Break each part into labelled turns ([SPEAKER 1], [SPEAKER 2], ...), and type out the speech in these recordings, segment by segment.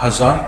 [SPEAKER 1] 1000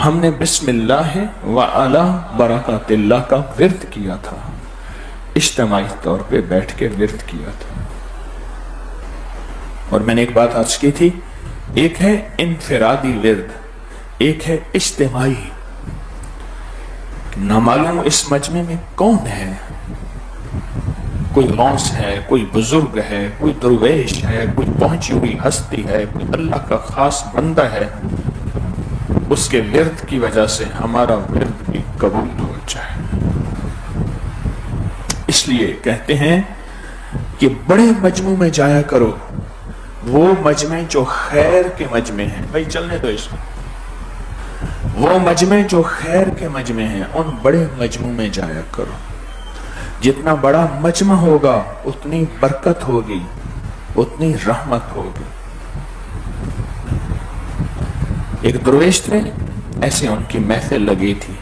[SPEAKER 1] ہم نے بسم اللہ وعلی برکات اللہ کا ورد کیا تھا، اجتماعی طور پہ بیٹھ کے ورد کیا تھا۔ اور میں نے ایک بات عرض کی تھی، ایک ہے انفرادی ورد، ایک ہے اجتماعی۔ نامعلوم اس مجمع میں کون ہے، کوئی غوث ہے، کوئی بزرگ ہے، کوئی درویش ہے، کوئی پہنچی ہوئی ہستی ہے، کوئی اللہ کا خاص بندہ ہے، اس کے ورد کی وجہ سے ہمارا ورد بھی قبول ہو جائے۔ اس لیے کہتے ہیں کہ بڑے مجمع میں جایا کرو، وہ مجمع جو خیر کے مجمع ہیں، بھائی چلنے دو اس کو، وہ مجمع جو خیر کے مجمع ہیں، ان بڑے مجمع میں جایا کرو۔ جتنا بڑا مجمع ہوگا اتنی برکت ہوگی، اتنی رحمت ہوگی۔ ایک درویش تھے، ایسے ان کی محفل لگی تھی،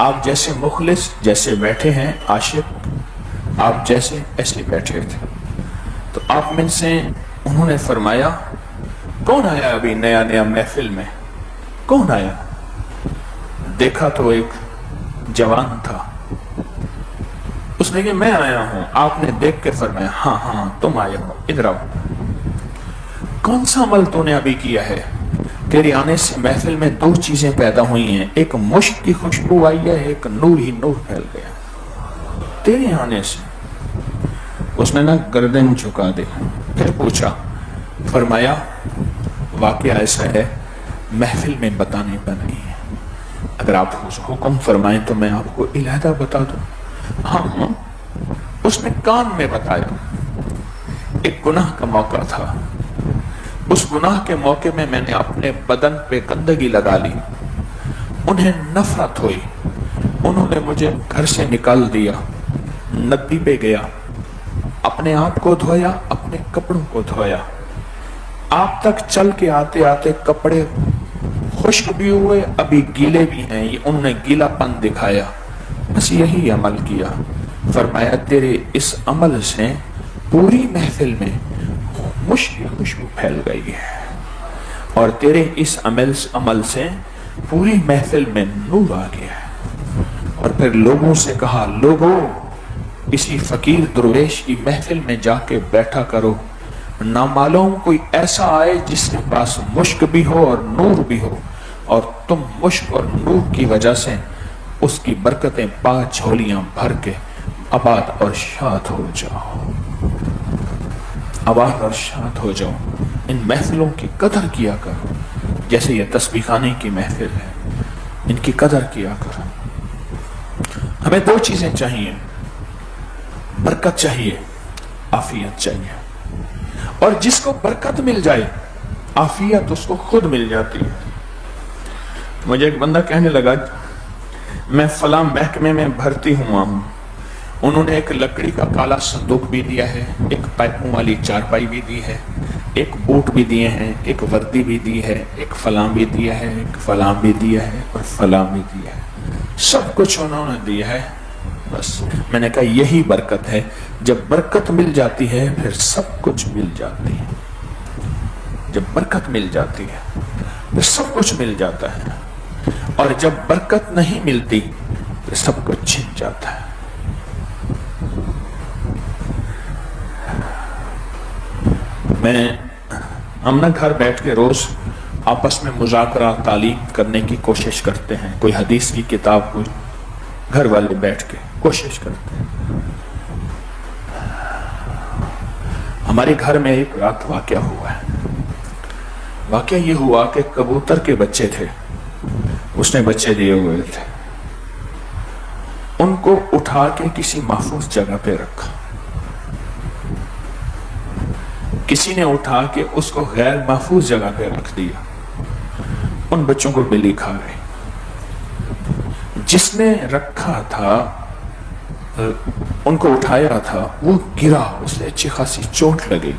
[SPEAKER 1] آپ جیسے مخلص جیسے بیٹھے ہیں، عاشق آپ جیسے ایسے بیٹھے تھے۔ تو آپ میں سے انہوں نے فرمایا، کون آیا ابھی نیا نیا محفل میں، کون آیا؟ دیکھا تو ایک جوان تھا، اس نے کہ میں آیا ہوں۔ آپ نے دیکھ کے فرمایا، ہاں ہاں تم آئے ہو، ادھر آؤ۔ کون سا عمل تو نے ابھی کیا ہے؟ تیرے آنے سے محفل میں دو چیزیں پیدا ہوئی ہیں، ایک مشک کی خوشبو آئی ہے، ایک نور ہی نور پھیل گیا تیرے آنے سے۔ اس نے نہ گردن جھکا دی، پھر پوچھا، فرمایا واقعہ ایسا ہے، محفل میں بتانے کا نہیں ہے، اگر آپ حکم فرمائیں تو میں آپ کو علیحدہ بتا دوں۔ ہاں، اس نے کان میں بتایا۔ ایک گناہ کا موقع تھا، اس گناہ کے موقع میں میں نے اپنے بدن پہ گندگی لگا لی، انہیں نفرت ہوئی، انہوں نے مجھے گھر سے نکال دیا، ندی پہ گیا، اپنے آپ کو دھویا، اپنے کپڑوں کو دھویا، آپ تک چل کے آتے آتے کپڑے خشک بھی ہوئے، ابھی گیلے بھی ہیں، یہ انہوں نے گیلا پن دکھایا، بس یہی عمل کیا۔ فرمایا تیرے اس عمل سے پوری محفل میں مشک کی خوشبو پھیل گئی ہے، اور تیرے اس عمل سے پوری محفل میں نور آ گیا ہے۔ اور پھر لوگوں سے کہا، لوگوں اسی فقیر درویش کی محفل میں جا کے بیٹھا کرو، نامعلوم کوئی ایسا آئے جس کے پاس مشک بھی ہو اور نور بھی ہو، اور تم مشک اور نور کی وجہ سے اس کی برکتیں پا جھولیاں بھر کے آباد اور شاد ہو جاؤ، آباد اور شاد ہو جاؤ۔ ان محفلوں کی قدر کیا کرو، جیسے یہ تسبیح خانے کی محفل ہے، ان کی قدر کیا کرو۔ ہمیں دو چیزیں چاہیے، برکت چاہیے، عافیت چاہیے، اور جس کو برکت مل جائے عافیت اس کو خود مل جاتی ہے۔ مجھے ایک بندہ کہنے لگا، میں فلاں محکمے میں بھرتی ہوا ہوں، انہوں نے ایک لکڑی کا کالا صندوق بھی دیا ہے، ایک پائپوں والی چارپائی بھی دی ہے، ایک بوٹ بھی دیے ہیں، ایک وردی بھی دی ہے، ایک فلاں بھی دیا ہے، ایک فلاں بھی دیا ہے، اور فلاں بھی دیا ہے، سب کچھ انہوں نے دیا ہے۔ بس میں نے کہا یہی برکت ہے، جب برکت مل جاتی ہے پھر سب کچھ مل جاتی ہے، جب برکت مل جاتی ہے پھر سب کچھ مل جاتا ہے، اور جب برکت نہیں ملتی پھر سب کچھ چھن جاتا ہے۔ ہم نہ گھر بیٹھ کے روز آپس میں مذاکرہ تعلیم کرنے کی کوشش کرتے ہیں، کوئی حدیث کی کتاب کوئی گھر والے بیٹھ کے کوشش کرتے ہیں۔ ہمارے گھر میں ایک رات واقعہ ہوا ہے، واقعہ یہ ہوا کہ کبوتر کے بچے تھے، اس نے بچے دیے ہوئے تھے، ان کو اٹھا کے کسی محفوظ جگہ پہ رکھا، کسی نے اٹھا کے اس کو غیر محفوظ جگہ پہ رکھ دیا، ان بچوں کو بلی کھا گئی۔ جس نے رکھا تھا، ان کو اٹھایا تھا، وہ گرا، اسے اچھی خاصی چوٹ لگی،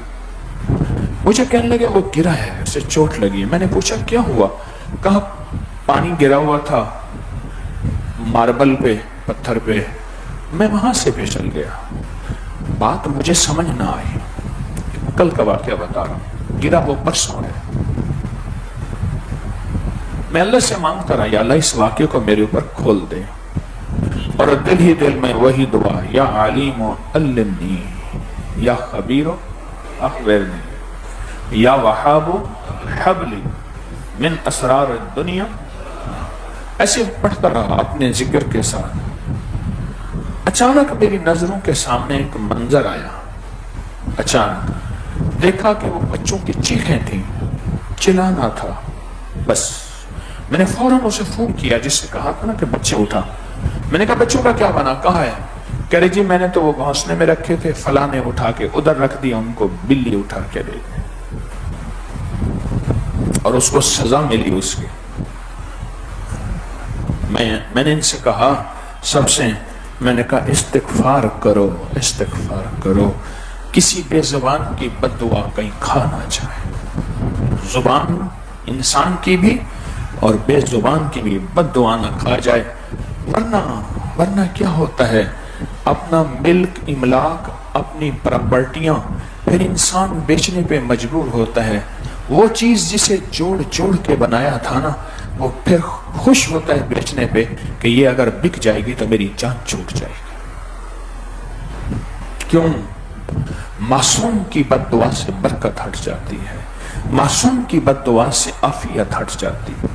[SPEAKER 1] مجھے کہنے لگے وہ گرا ہے، اسے چوٹ لگی۔ میں نے پوچھا کیا ہوا؟ کہا پانی گرا ہوا تھا ماربل پہ، پتھر پہ، میں وہاں سے پھسل گیا۔ بات مجھے سمجھ نہ آئی، کل کا واقعہ بتا رہا ہوں، گرا وہ پرسوں ہے۔ میں اللہ سے مانگتا رہا یا اللہ اس واقعے کو میرے اوپر کھول دے، اور دل ہی دل میں وہی دعا، یا علیم علمنی، یا خبیر اخبرنی، یا وہاب حبلی من اسرار الدنیا. ایسے پڑھتا رہا اپنے ذکر کے ساتھ. اچانک میری نظروں کے سامنے ایک منظر آیا. اچانک دیکھا کہ وہ بچوں کی چیخیں تھیں، چلانا تھا. بس میں نے فوراً اسے فون کیا جس سے کہا تھا نا کہ بچے اٹھا. میں نے کہا بچوں کا کیا بنا، کہاں ہے؟ کہہ رہے جی میں نے تو وہ گھونسلے میں رکھے تھے، فلاں نے اٹھا کے ادھر رکھ دیا، ان کو بلی اٹھا کے دے دی اور اس کو سزا ملی اس کی. میں نے ان سے کہا سب سے، میں نے کہا استغفار کرو، استغفار کرو، کسی بے زبان کی بد دعا کہیں کھا نہ جائے. زبان انسان کی بھی اور بے زبان کی بھی بد دعا نہ کھا جائے. ورنہ کیا ہوتا ہے، اپنا ملک املاک، اپنی پراپرٹیاں پھر انسان بیچنے پہ مجبور ہوتا ہے. وہ چیز جسے جوڑ کے بنایا تھا نا، وہ پھر خوش ہوتا ہے بیچنے پہ کہ یہ اگر بک جائے گی تو میری جان چھوٹ جائے گی. کیوں؟ معصوم کی بد دعا سے برکت ہٹ جاتی ہے، معصوم کی بد دعا سے عافیت ہٹ جاتی ہے.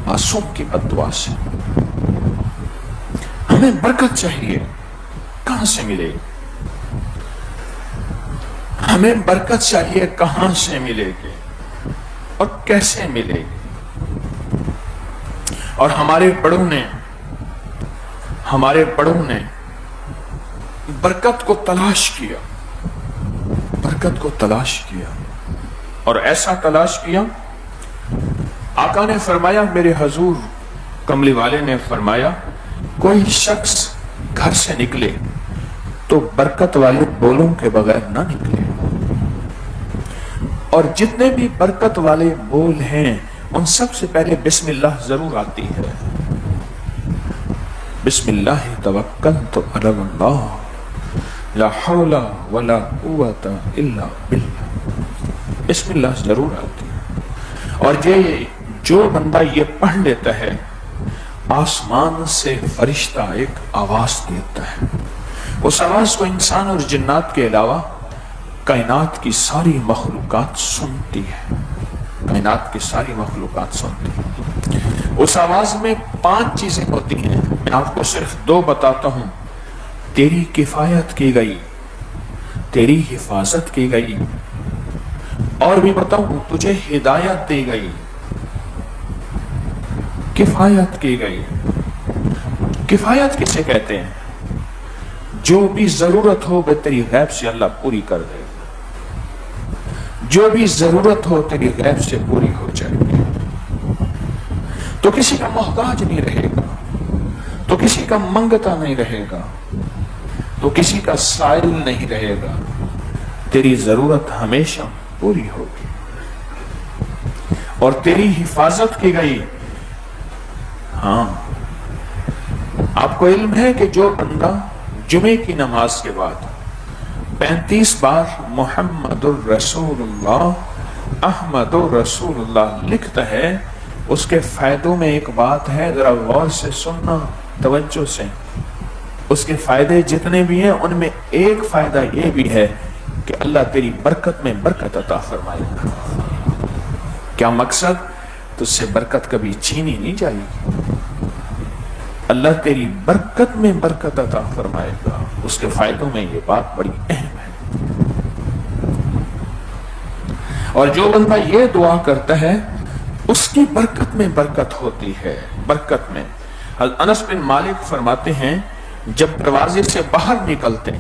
[SPEAKER 1] معصوم کی بد دعا سے ہمیں برکت چاہیے، کہاں سے ملے گی؟ ہمیں برکت چاہیے، کہاں سے ملے گی اور کیسے ملے گی؟ اور ہمارے بڑوں نے برکت کو تلاش کیا، برکت کو تلاش کیا، اور ایسا تلاش کیا. آقا نے فرمایا، میرے حضور کملی والے نے فرمایا، کوئی شخص گھر سے نکلے تو برکت والے بولوں کے بغیر نہ نکلے. اور جتنے بھی برکت والے بول ہیں ان سب سے پہلے بسم اللہ ضرور آتی ہے. بسم اللہ توکلت علی اللہ لا حول ولا قوت الا باللہ. بسم اللہ ضرور آتی ہے. اور جو بندہ یہ پڑھ لیتا ہے، آسمان سے فرشتہ ایک آواز دیتا ہے. اس آواز کو انسان اور جنات کے علاوہ کائنات کی ساری مخلوقات سنتی ہے. کائنات کی ساری مخلوقات سنتی ہے. اس آواز میں 5 چیزیں ہوتی ہیں، میں آپ کو صرف 2 بتاتا ہوں. تیری کفایت کی گئی، تیری حفاظت کی گئی، اور بھی بتاؤں تجھے ہدایت دی گئی. کفایت کی گئی. کفایت کسے کہتے ہیں؟ جو بھی ضرورت ہو وہ تیری غیب سے اللہ پوری کر دے. جو بھی ضرورت ہو تیری غیب سے پوری ہو جائے گی. تو کسی کا محتاج نہیں رہے گا، تو کسی کا منگتا نہیں رہے گا، تو کسی کا سائل نہیں رہے گا. تیری ضرورت ہمیشہ پوری ہوگی. اور تیری حفاظت کی گئی. ہاں، آپ کو علم ہے کہ جو بندہ جمعے کی نماز کے بعد 35 بار محمد الرسول اللہ، احمد الرسول اللہ لکھتا ہے، اس کے فائدوں میں ایک بات ہے، ذرا غور سے سننا، توجہ سے. اس کے فائدے جتنے بھی ہیں ان میں ایک فائدہ یہ بھی ہے کہ اللہ تیری برکت میں برکت عطا فرمائے گا. کیا مقصد؟ تجھ سے برکت کبھی چھینی نہیں جائے گی. اللہ تیری برکت میں برکت عطا فرمائے گا. اس کے فائدوں میں یہ بات بڑی اہم ہے. اور جو بندہ یہ دعا کرتا ہے اس کی برکت میں برکت ہوتی ہے. برکت میں. انس بن مالک فرماتے ہیں جب دروازے سے باہر نکلتے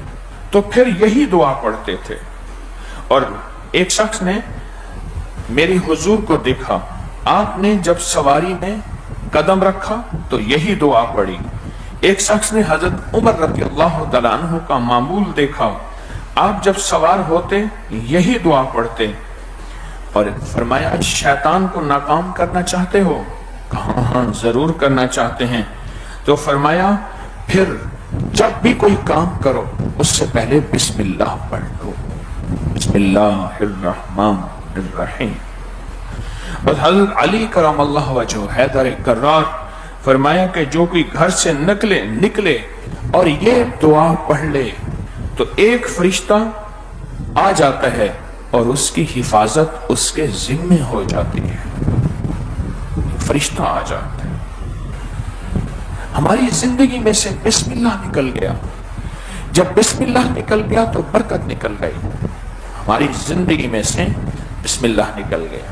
[SPEAKER 1] تو پھر یہی دعا پڑھتے تھے. اور ایک شخص نے میری حضور کو دیکھا، آپ نے جب سواری میں قدم رکھا تو یہی دعا پڑھی. ایک شخص نے حضرت عمر رضی اللہ تعالیٰ عنہ کا معمول دیکھا، آپ جب سوار ہوتے یہی دعا پڑھتے. اور فرمایا شیطان کو ناکام کرنا چاہتے ہو؟ کہاں ہاں ضرور کرنا چاہتے ہیں. تو فرمایا پھر جب بھی کوئی کام کرو اس سے پہلے بسم اللہ پڑھ لو. بسم اللہ الرحمن الرحیم. اور حضرت علی کرم اللہ وجہ حیدر کرار فرمایا کہ جو کوئی گھر سے نکلے اور یہ دعا پڑھ لے تو ایک فرشتہ آ جاتا ہے اور اس کی حفاظت اس کے ذمے ہو جاتی ہے. فرشتہ آ جاتا ہے. ہماری زندگی میں سے بسم اللہ نکل گیا. جب بسم اللہ نکل گیا تو برکت نکل گئی. ہماری زندگی میں سے بسم اللہ نکل گیا.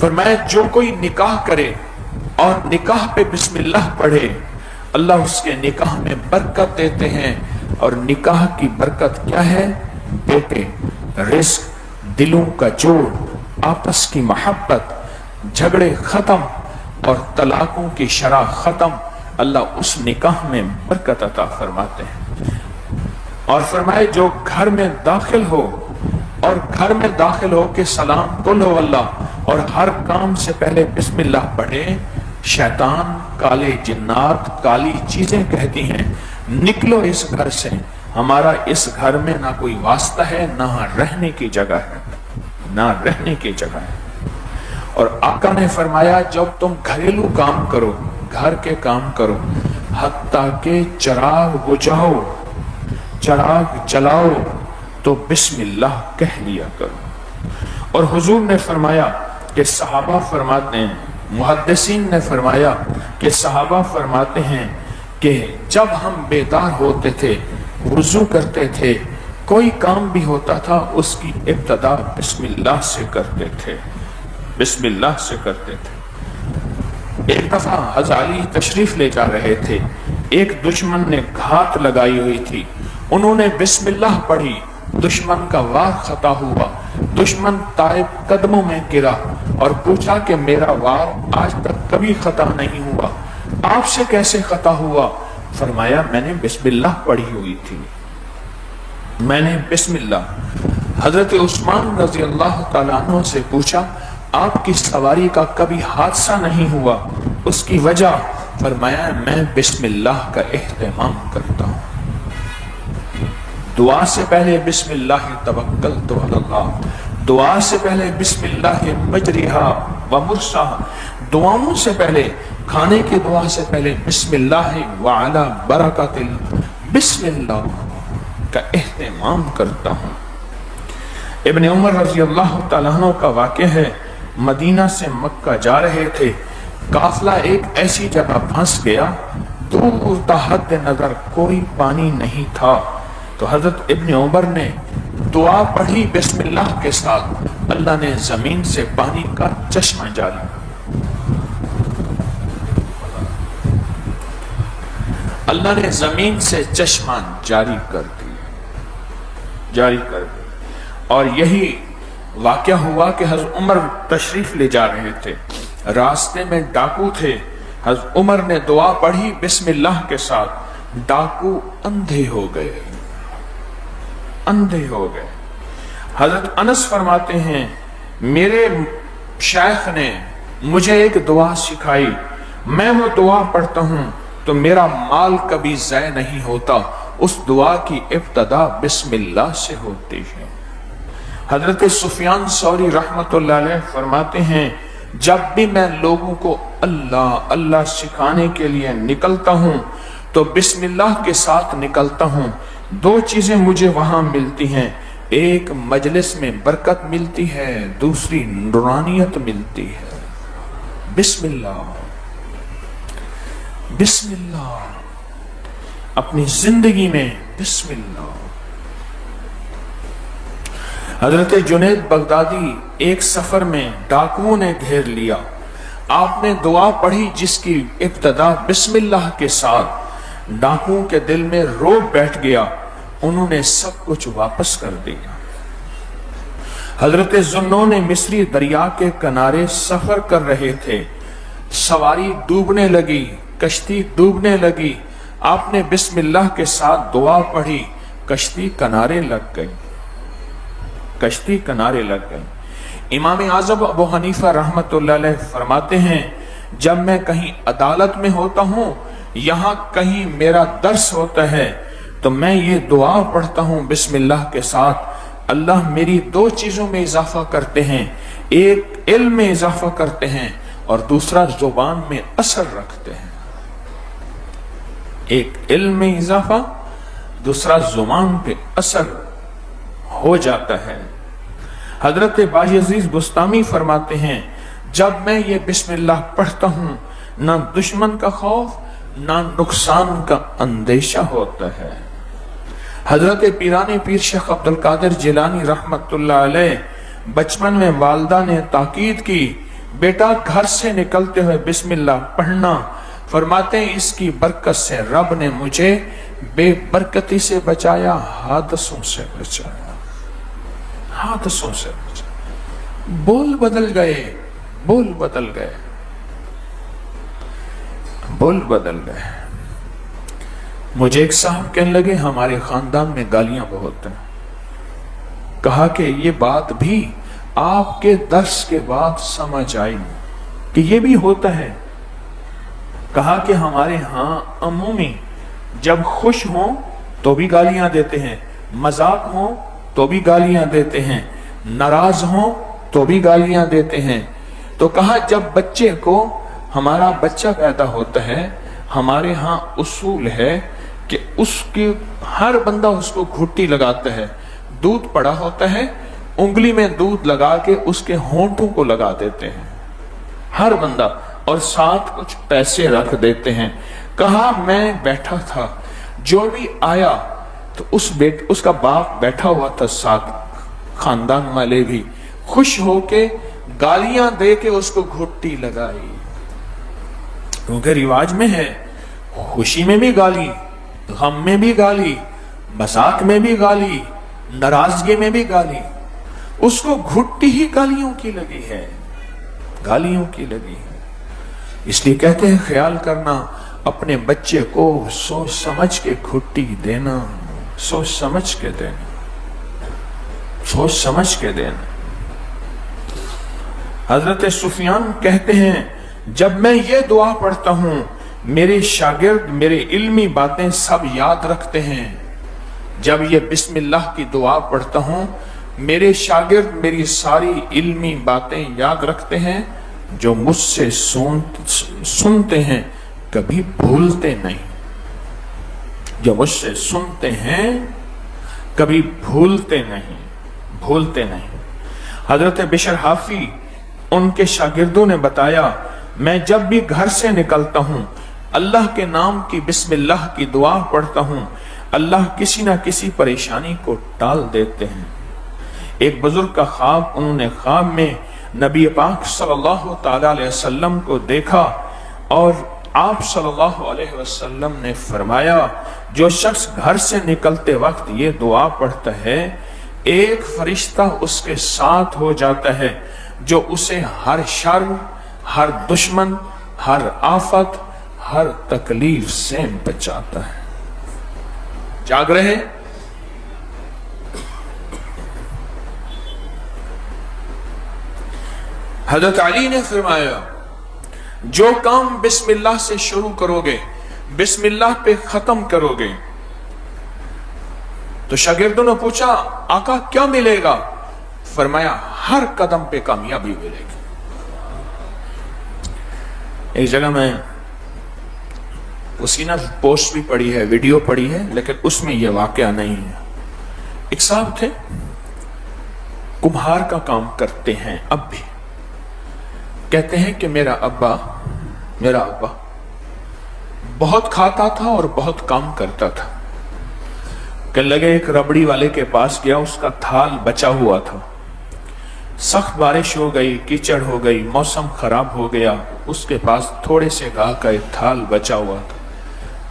[SPEAKER 1] فرمایا جو کوئی نکاح کرے اور نکاح پہ بسم اللہ پڑھے اللہ اس کے نکاح میں برکت دیتے ہیں. اور نکاح کی برکت کیا ہے؟ بیٹے، رزق، دلوں کا جوڑ، آپس کی محبت، جھگڑے ختم اور طلاقوں کی شرح ختم. اللہ اس نکاح میں برکت عطا فرماتے ہیں. اور فرمائے جو گھر میں داخل ہو کہ سلام قل ہو اللہ اور ہر کام سے پہلے بسم اللہ پڑھے، شیطان، کالے جنات، کالی چیزیں کہتی ہیں نکلو اس گھر سے. ہمارا اس گھر میں نہ کوئی واسطہ ہے، نہ رہنے کی جگہ ہے. اور آقا نے فرمایا جب تم گھریلو کام کرو، گھر کے کام کرو، حتیٰ کہ چراغ بجھاؤ، چراغ جلاؤ تو بسم اللہ کہہ لیا کرو. اور حضور نے فرمایا کہ صحابہ فرماتے ہیں، محدثین نے فرمایا کہ صحابہ فرماتے ہیں کہ جب ہم بیدار ہوتے تھے، وضو کرتے تھے، کوئی کام بھی ہوتا تھا اس کی ابتدا بسم اللہ سے کرتے تھے. ایک دفعہ حضرت علی تشریف لے جا رہے تھے، ایک دشمن نے گھات لگائی ہوئی تھی، انہوں نے بسم اللہ پڑھی، دشمن کا وار خطا ہوا، دشمن تائب قدموں میں گرا اور پوچھا کہ میرا وار آج تک کبھی خطا نہیں ہوا، آپ سے کیسے خطا ہوا؟ فرمایا میں نے بسم اللہ پڑھی ہوئی تھی. حضرت عثمان رضی اللہ تعالیٰ عنہ سے پوچھا آپ کی سواری کا کبھی حادثہ نہیں ہوا، اس کی وجہ؟ فرمایا میں بسم اللہ کا اہتمام کرتا ہوں. دعا سے پہلے بسم اللہ توکلت علی اللہ، دعا سے پہلے بسم اللہ مجریہا و مرساہا، دعاؤں سے پہلے، کھانے کی دعا سے پہلے بسم اللہ وعلا برکات بسم اللہ کا اہتمام کرتا ہوں. ابن عمر رضی اللہ تعالیٰ عنہ کا واقعہ ہے، مدینہ سے مکہ جا رہے تھے، قافلہ ایک ایسی جگہ پھنس گیا، دور تحت نظر کوئی پانی نہیں تھا. تو حضرت ابن عمر نے دعا پڑھی بسم اللہ کے ساتھ، اللہ نے زمین سے پانی کا چشمہ جاری جاری کر دیا. اور یہی واقعہ ہوا کہ حضرت عمر تشریف لے جا رہے تھے، راستے میں ڈاکو تھے، حضرت عمر نے دعا پڑھی بسم اللہ کے ساتھ، ڈاکو اندھے ہو گئے. حضرت انس فرماتے ہیں میرے شیخ نے مجھے ایک دعا سکھائی، میں وہ دعا پڑھتا ہوں تو میرا مال کبھی ضائع نہیں ہوتا. اس دعا کی ابتدا بسم اللہ سے ہوتی ہے. حضرت سفیان ثوری رحمت اللہ علیہ فرماتے ہیں جب بھی میں لوگوں کو اللہ اللہ سکھانے کے لیے نکلتا ہوں تو بسم اللہ کے ساتھ نکلتا ہوں. دو چیزیں مجھے وہاں ملتی ہیں، ایک مجلس میں برکت ملتی ہے، دوسری نورانیت ملتی ہے. بسم اللہ اپنی زندگی میں بسم اللہ. حضرت جنید بغدادی ایک سفر میں ڈاکوؤں نے گھیر لیا، آپ نے دعا پڑھی جس کی ابتدا بسم اللہ کے ساتھ، ڈاکوؤں کے دل میں روب بیٹھ گیا، انہوں نے سب کچھ واپس کر دیا. حضرت ذوالنون مصری دریا کے کنارے سفر کر رہے تھے، سواری ڈوبنے لگی، کشتی ڈوبنے لگی، آپ نے بسم اللہ کے ساتھ دعا پڑھی، کشتی کنارے لگ گئی. امام اعظم ابو حنیفہ رحمت اللہ علیہ فرماتے ہیں جب میں کہیں عدالت میں ہوتا ہوں، یہاں کہیں میرا درس ہوتا ہے تو میں یہ دعا پڑھتا ہوں بسم اللہ کے ساتھ، اللہ میری دو چیزوں میں اضافہ کرتے ہیں، ایک علم میں اضافہ کرتے ہیں اور دوسرا زبان میں اثر رکھتے ہیں۔ ایک علم میں اضافہ، دوسرا زبان پہ اثر ہو جاتا ہے۔ حضرت بایزید بستامی فرماتے ہیں جب میں یہ بسم اللہ پڑھتا ہوں نہ دشمن کا خوف نہ نقصان کا اندیشہ ہوتا ہے۔ حضرت پیران پیر شیخ عبد القادر جیلانی رحمت اللہ علیہ بچپن میں والدہ نے تاکید کی بیٹا گھر سے نکلتے ہوئے بسم اللہ پڑھنا، فرماتے ہیں اس کی برکت سے رب نے مجھے بے برکتی سے بچایا، حادثوں سے بچایا، حادثوں سے بچایا۔ بول بدل گئے، بول بدل گئے، بول بدل گئے۔ مجھے ایک صاحب کہنے لگے ہمارے خاندان میں گالیاں بہت ہیں، کہا کہ یہ بات بھی آپ کے درس کے بعد سمجھ آئی کہ یہ بھی ہوتا ہے۔ کہا کہ ہمارے ہاں عمومی جب خوش ہوں تو بھی گالیاں دیتے ہیں، مذاق ہوں تو بھی گالیاں دیتے ہیں، ناراض ہوں تو بھی گالیاں دیتے ہیں۔ تو کہا جب بچے کو ہمارا بچہ پیدا ہوتا ہے ہمارے ہاں اصول ہے کہ اس کی ہر بندہ اس کو گھٹی لگاتا ہے، دودھ پڑا ہوتا ہے انگلی میں دودھ لگا کے اس کے ہونٹوں کو لگا دیتے ہیں ہر بندہ، اور ساتھ کچھ پیسے رکھ دیتے ہیں۔ کہا میں بیٹھا تھا، جو بھی آیا تو اس کا باپ بیٹھا ہوا تھا ساتھ، خاندان والے بھی خوش ہو کے گالیاں دے کے اس کو گھٹی لگائی، کیونکہ رواج میں ہے خوشی میں بھی گالی، غم میں بھی گالی، مذاق میں بھی گالی، ناراضگی میں بھی گالی۔ اس کو گھٹی ہی گالیوں کی لگی ہے، گالیوں کی لگی ہے۔ اس لیے کہتے ہیں خیال کرنا اپنے بچے کو سوچ سمجھ کے گھٹی دینا، سوچ سمجھ کے دینا، سوچ سمجھ کے دینا۔ حضرت سفیان کہتے ہیں جب میں یہ دعا پڑھتا ہوں میرے شاگرد میرے علمی باتیں سب یاد رکھتے ہیں۔ جب یہ بسم اللہ کی دعا پڑھتا ہوں میرے شاگرد میری ساری علمی باتیں یاد رکھتے ہیں، جو مجھ سے سنتے ہیں کبھی بھولتے نہیں، جو مجھ سے سنتے ہیں کبھی بھولتے نہیں، بھولتے نہیں۔ حضرت بشر حافی ان کے شاگردوں نے بتایا میں جب بھی گھر سے نکلتا ہوں اللہ کے نام کی بسم اللہ کی دعا پڑھتا ہوں، اللہ کسی نہ کسی پریشانی کو ٹال دیتے ہیں۔ ایک بزرگ کا خواب، انہوں نے خواب میں نبی پاک صلی اللہ تعالی علیہ وسلم کو دیکھا اور آپ صلی اللہ علیہ وسلم نے فرمایا جو شخص گھر سے نکلتے وقت یہ دعا پڑھتا ہے ایک فرشتہ اس کے ساتھ ہو جاتا ہے جو اسے ہر شر، ہر دشمن، ہر آفت، ہر تکلیف سے بچاتا ہے۔ جاگ رہے؟ حضرت علی نے فرمایا جو کام بسم اللہ سے شروع کرو گے بسم اللہ پہ ختم کرو گے۔ تو شاگردوں نے پوچھا آقا کیا ملے گا؟ فرمایا ہر قدم پہ کامیابی ملے گی۔ ایک جگہ میں اسی نہ پوسٹ بھی پڑھی ہے، ویڈیو پڑھی ہے، لیکن اس میں یہ واقعہ نہیں ہے۔ ایک صاحب تھے کمہار کا کام کرتے ہیں اب بھی، کہتے ہیں کہ میرا ابا بہت کھاتا تھا اور بہت کام کرتا تھا۔ کہ لگے ایک ربڑی والے کے پاس گیا، اس کا تھال بچا ہوا تھا، سخت بارش ہو گئی، کیچڑ ہو گئی، موسم خراب ہو گیا، اس کے پاس تھوڑے سے گاہ کا ایک تھال بچا ہوا تھا۔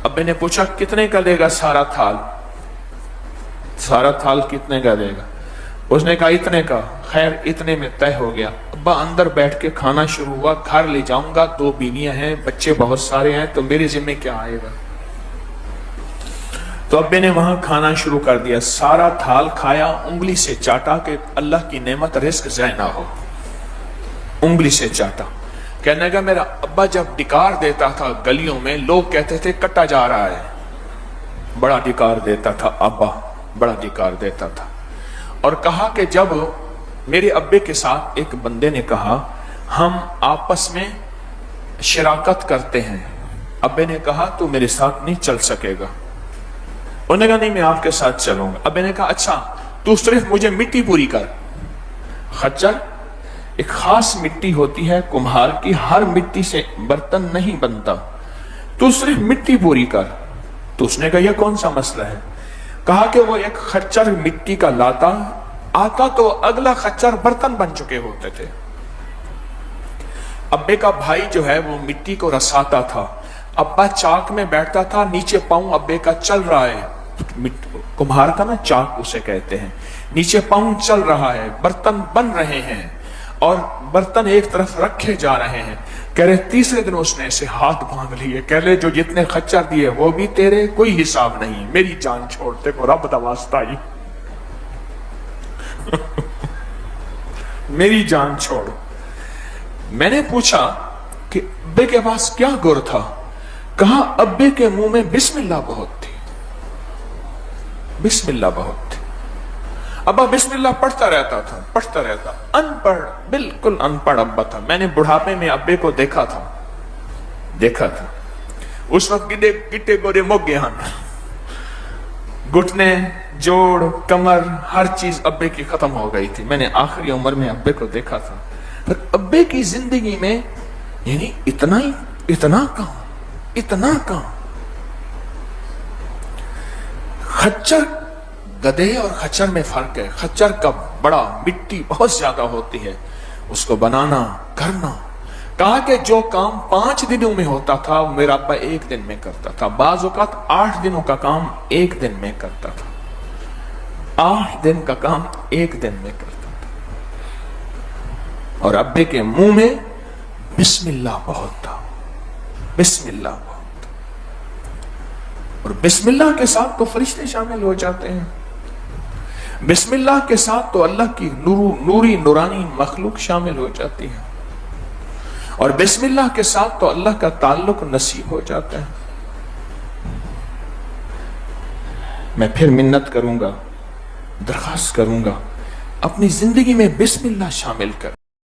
[SPEAKER 1] ابے نے پوچھا کتنے کا دے گا سارا تھال؟ سارا تھال کتنے کا دے گا؟ اس نے کہا اتنے کا۔ خیر اتنے میں طے ہو گیا۔ ابا اندر بیٹھ کے کھانا شروع ہوا، گھر لے جاؤں گا، 2 بیویاں ہیں، بچے بہت سارے ہیں، تو میرے ذمہ کیا آئے گا؟ تو ابے نے وہاں کھانا شروع کر دیا، سارا تھال کھایا، انگلی سے چاٹا کہ اللہ کی نعمت رزق ضائع نہ ہو، انگلی سے چاٹا۔ کہنے لگا میرا ابا جب ڈکار دیتا تھا گلیوں میں لوگ کہتے تھے کٹا جا رہا ہے، بڑا ڈکار دیتا تھا ابا، بڑا ڈکار دیتا تھا۔ اور کہا کہ جب میرے ابے کے ساتھ ایک بندے نے کہا ہم آپس میں شراکت کرتے ہیں، ابے نے کہا تو میرے ساتھ نہیں چل سکے گا. انہوں نے کہا نہیں میں آپ کے ساتھ چلوں گا. ابے نے کہا اچھا تو صرف مجھے مٹی پوری کر. خچر ایک خاص مٹی ہوتی ہے کمہار کی، ہر مٹی سے برتن نہیں بنتا، تو صرف مٹی پوری کر. تو اس نے کہا یہ کون سا مسئلہ ہے؟ کہا کہ وہ ایک خچر مٹی کا لاتا آتا تو اگلا خچر برتن بن چکے ہوتے تھے. ابے کا بھائی جو ہے وہ مٹی کو رساتا تھا، ابا چاک میں بیٹھتا تھا، نیچے پاؤں ابے کا چل رہا ہے، کمہار کا نا چاک اسے کہتے ہیں، نیچے پاؤں چل رہا ہے، برتن بن رہے ہیں اور برتن ایک طرف رکھے جا رہے ہیں. کہہ رہے تیسرے دن اس نے اسے ہاتھ باندھ لیے، کہہ رہے جو جتنے خچر دیے وہ بھی تیرے، کوئی حساب نہیں، میری جان چھوڑتے کو رب دا واسطہ ہی میری جان چھوڑ. میں نے پوچھا کہ ابے کے پاس کیا گر تھا؟ کہا ابے کے منہ میں بسم اللہ بہت تھی، بسم اللہ بہت تھی. ابا بسم اللہ پڑھتا رہتا تھا، پڑھتا رہتا، ان پڑھ، بالکل ان پڑھ ابا تھا. میں نے بڑھاپے میں ابے کو دیکھا تھا اس وقت گٹے گورے موگے ہن، گھٹنے، جوڑ، کمر، ہر چیز ابے کی ختم ہو گئی تھی. میں نے آخری عمر میں ابے کو دیکھا تھا. پر ابے کی زندگی میں یعنی اتنا کام. خچر، گدھے اور خچر میں فرق ہے. خچر کا بڑا، مٹی بہت زیادہ ہوتی ہے، اس کو بنانا، کرنا. کہا کہ جو کام 5 دنوں میں ہوتا تھا میرا ابا 1 دن میں کرتا تھا. بعض اوقات 8 دنوں کا کام 1 دن میں کرتا تھا. 8 دن کا کام 1 دن میں کرتا تھا. اور ابے کے منہ میں بسم اللہ بہت تھا، بسم اللہ بہت. اور بسم اللہ کے ساتھ تو فرشتے شامل ہو جاتے ہیں، بسم اللہ کے ساتھ تو اللہ کی نوری نورانی مخلوق شامل ہو جاتی ہے، اور بسم اللہ کے ساتھ تو اللہ کا تعلق نصیب ہو جاتا ہے. میں پھر منت کروں گا، درخواست کروں گا، اپنی زندگی میں بسم اللہ شامل کر.